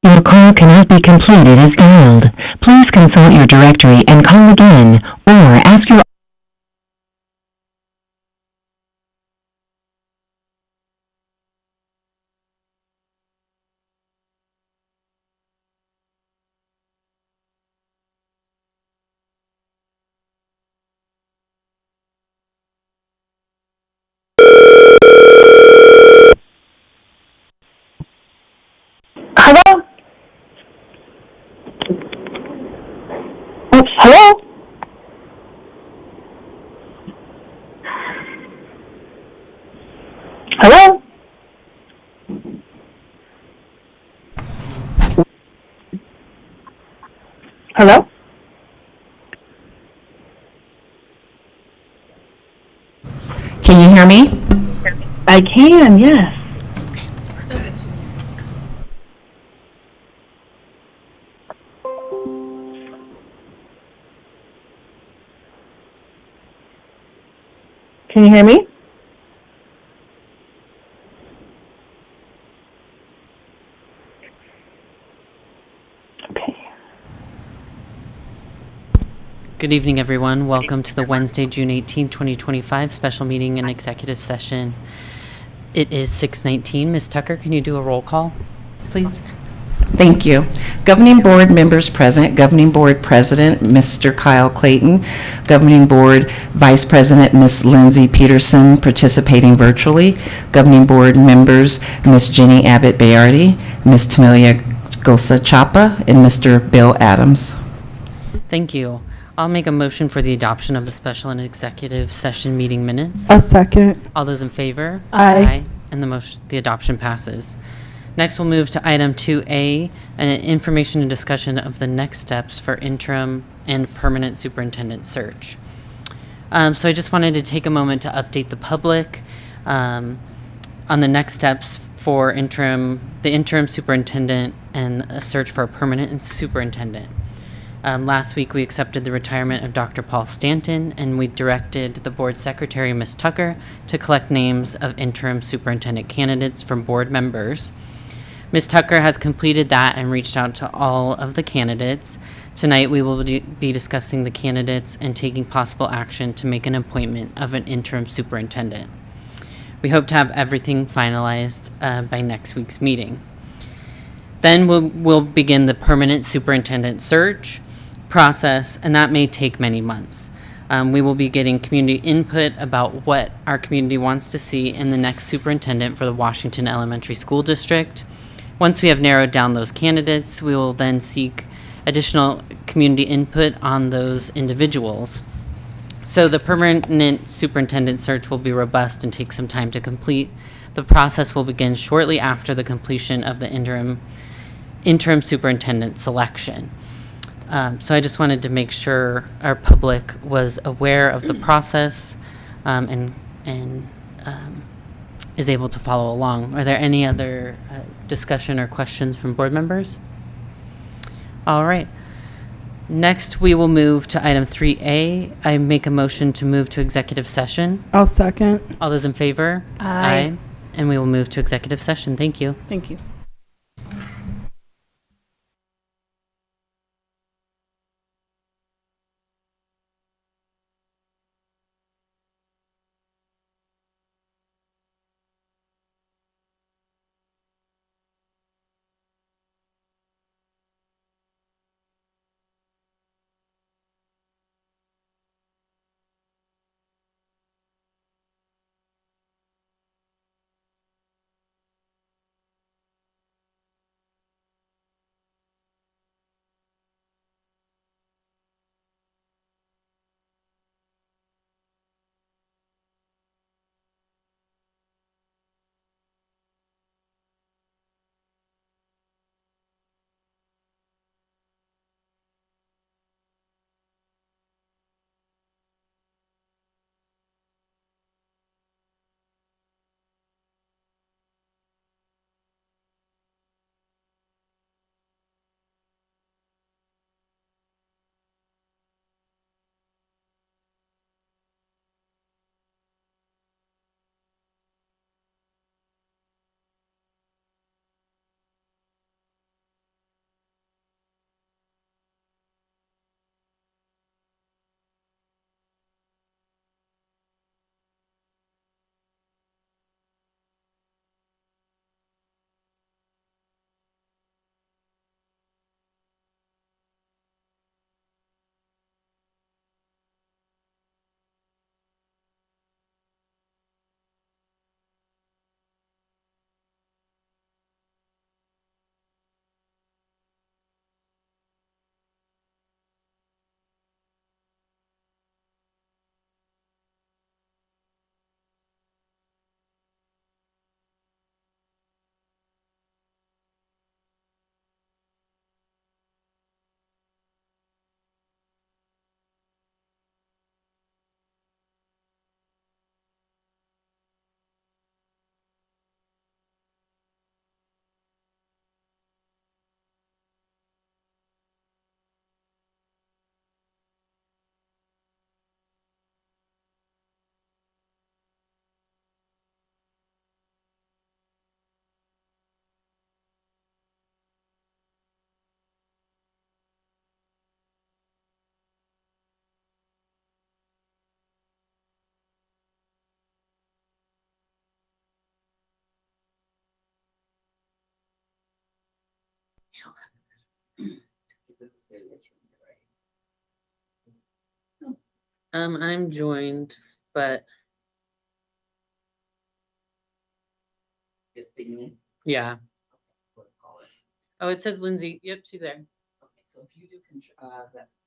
Your call cannot be completed as dialed. Please consult your directory and call again, or ask your Hello? Oops, hello? Hello? Hello? Can you hear me? I can, yes. Can you hear me? Okay. Good evening, everyone. Welcome to the Wednesday, June 18, 2025 special meeting and executive session. It is 6:19. Ms. Tucker, can you do a roll call, please? Thank you. Governing Board members present. Governing Board President, Mr. Kyle Clayton. Governing Board Vice President, Ms. Lindsay Peterson, participating virtually. Governing Board members, Ms. Jenny Abbott Bayardi, Ms. Tamilia Gosa Chapa, and Mr. Bill Adams. Thank you. I'll make a motion for the adoption of the special and executive session meeting minutes. A second. All those in favor? Aye. And the adoption passes. Next, we'll move to item 2A, an information and discussion of the next steps for interim and permanent superintendent search. So I just wanted to take a moment to update the public on the next steps for the interim superintendent and a search for a permanent superintendent. Last week, we accepted the retirement of Dr. Paul Stanton, and we directed the board secretary, Ms. Tucker, to collect names of interim superintendent candidates from board members. Ms. Tucker has completed that and reached out to all of the candidates. Tonight, we will be discussing the candidates and taking possible action to make an appointment of an interim superintendent. We hope to have everything finalized by next week's meeting. Then we'll begin the permanent superintendent search process, and that may take many months. We will be getting community input about what our community wants to see in the next superintendent for the Washington Elementary School District. Once we have narrowed down those candidates, we will then seek additional community input on those individuals. So the permanent superintendent search will be robust and take some time to complete. The process will begin shortly after the completion of the interim superintendent selection. So I just wanted to make sure our public was aware of the process and is able to follow along. Are there any other discussion or questions from board members? All right. Next, we will move to item 3A. I make a motion to move to executive session. I'll second. All those in favor? Aye. And we will move to executive session. Thank you. Thank you. I'm joined, but yeah. Oh, it says Lindsay. Yep, she's there. Okay, so if you do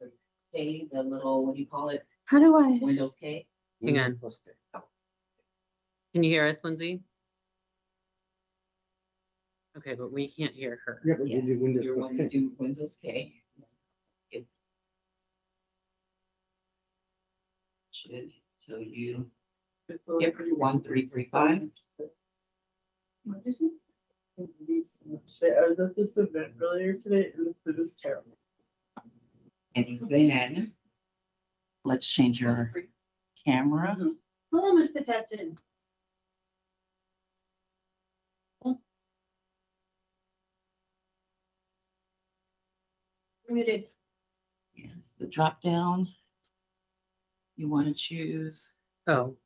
the K, the little, what do you call it? How do I? Windows K? Hang on. Can you hear us, Lindsay? Okay, but we can't hear her. Yeah, but Yeah. you do Windows. You're when you do Windows K. It should tell you. Yep, 1335. What is it? I was at this event earlier today and the food is terrible. And then let's change your camera. Hello, Ms. Petetson. Muted. Yeah, the drop down. You want to choose. Oh.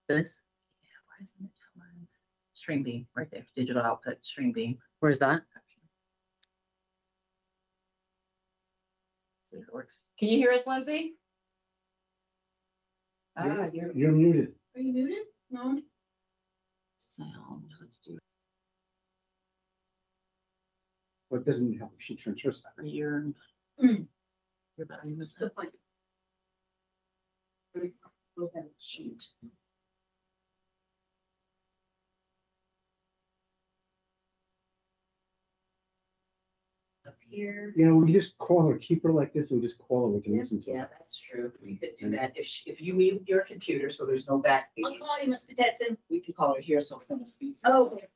This? Yeah, why isn't it telling? Stream beam right there. Digital output stream beam. Where's that? See if it works. Can you hear us, Lindsay? You're You're muted. Are you muted? No. sound. Let's do What doesn't help if she turns her side. your Mm. your volume is Good up. point. Okay, shoot. Up here. You know, we just call her, keep her like this, and we just call her, we can listen to Yeah, her. that's true. We could do that if you mute your computer so there's no back. I'll call you, Ms. Petetson. We can call her here so it's gonna speak. Oh, okay.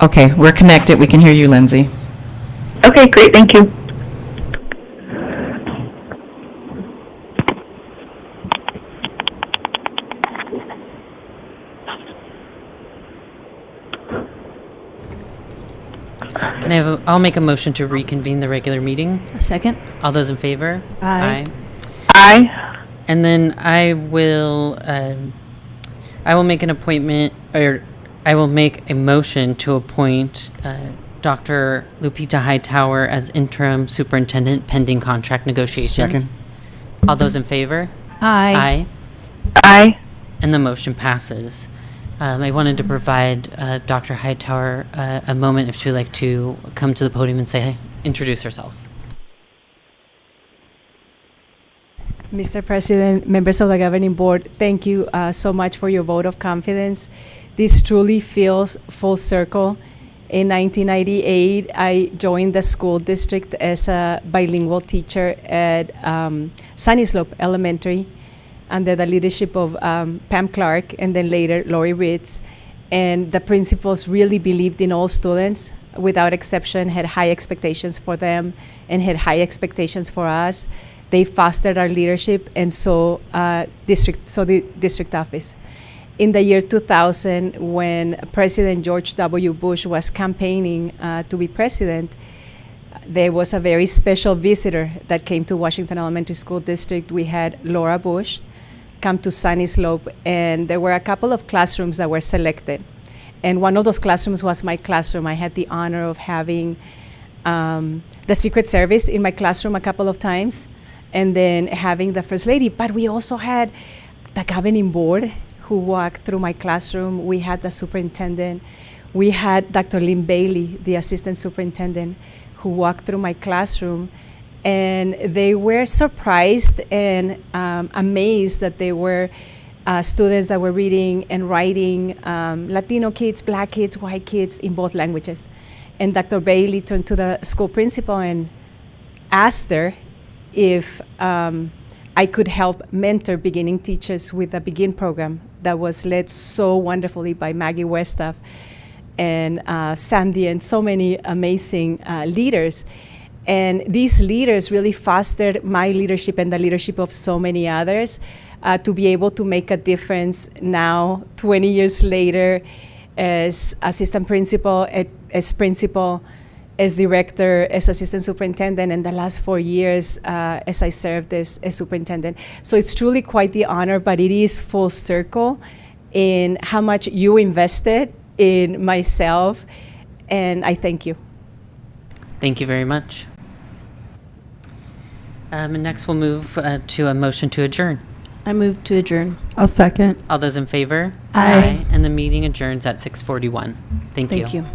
Okay, we're connected. We can hear you, Lindsay. Okay, great, thank you. Can I have I'll make a motion to reconvene the regular meeting. A second? All those in favor? Aye. Aye. And then I will make an appointment, or I will make a motion to appoint Dr. Lupita Hightower as interim superintendent pending contract negotiations. Second. All those in favor? Aye. Aye. And the motion passes. I wanted to provide Dr. Hightower a moment if she'd like to come to the podium and introduce herself. Mr. President, members of the governing board, thank you so much for your vote of confidence. This truly feels full circle. In 1998, I joined the school district as a bilingual teacher at Sunny Slope Elementary under the leadership of Pam Clark and then later Lori Ritz. And the principals really believed in all students, without exception, had high expectations for them and had high expectations for us. They fostered our leadership, and so the district office. In the year 2000, when President George W. Bush was campaigning to be president, there was a very special visitor that came to Washington Elementary School District. We had Laura Bush come to Sunny Slope, and there were a couple of classrooms that were selected. And one of those classrooms was my classroom. I had the honor of having the Secret Service in my classroom a couple of times, and then having the First Lady. But we also had the governing board who walked through my classroom. We had the superintendent. We had Dr. Lynn Bailey, the assistant superintendent, who walked through my classroom. And they were surprised and amazed that they were students that were reading and writing, Latino kids, Black kids, white kids, in both languages. And Dr. Bailey turned to the school principal and asked her if I could help mentor beginning teachers with the Begin program that was led so wonderfully by Maggie Westhoff and Sandy and so many amazing leaders. And these leaders really fostered my leadership and the leadership of so many others to be able to make a difference now, 20 years later, as assistant principal, as principal, as director, as assistant superintendent, and the last 4 years as I served as superintendent. So it's truly quite the honor, but it is full circle in how much you invested in myself, and I thank you. Thank you very much. And next we'll move to a motion to adjourn. I move to adjourn. I'll second. All those in favor? Aye. And the meeting adjourns at 6:41. Thank you. Thank you.